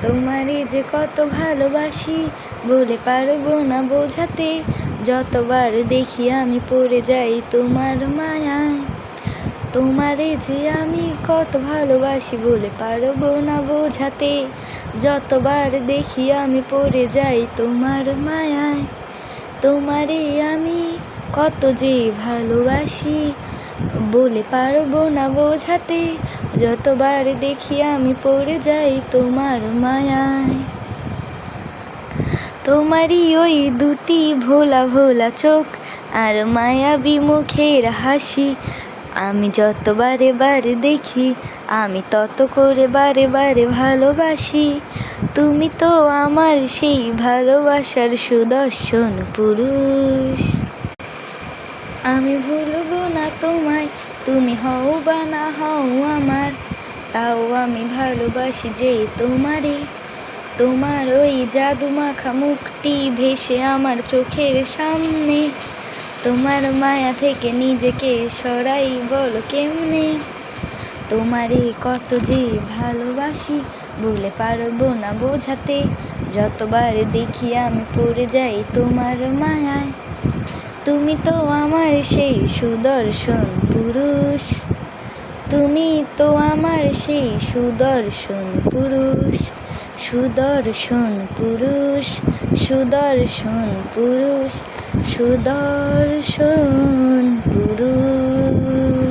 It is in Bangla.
তোমারে যে কত ভালোবাসি বলে পারবো না বোঝাতে, যতবার দেখি আমি পড়ে যাই তোমার মায়ায়। তোমারে যে আমি কত ভালোবাসি বলে পারবো না বোঝাতে, যতবার দেখি আমি পড়ে যাই তোমার মায়ায়। তোমারে আমি কত যে ভালোবাসি বলে পারবো না বোঝাতে, যতবার দেখি আমি পড়ে যাই তোমার মায়ায়। তোমারই ওই দুটি ভোলা ভোলা চোখ আর মায়াবী মুখের হাসি, আমি যত বারে বারে দেখি আমি তত করে বারে বারে ভালোবাসি। তুমি তো আমার সেই ভালোবাসার সুদর্শন পুরুষ। আমি ভুলবো না তোমায়, তুমি হও বা না হও আমার, তাও আমি ভালোবাসি যে তোমারে। তোমার ওই জাদু মাখা মুখটি ভেসে আমার চোখের সামনে, তোমার মায়া থেকে নিজেকে সরাই বলো কেমনে। তোমারে কত যে ভালোবাসি বলে পারবো না বোঝাতে, যতবার দেখি আমি পড়ে যাই তোমার মায়ায়। তুমি তো আমার সেই সুদর্শন পুরুষ, তুমি তো আমার সেই সুদর্শন পুরুষ, সুদর্শন পুরুষ, সুদর্শন পুরুষ, সুদর্শন পুরুষ।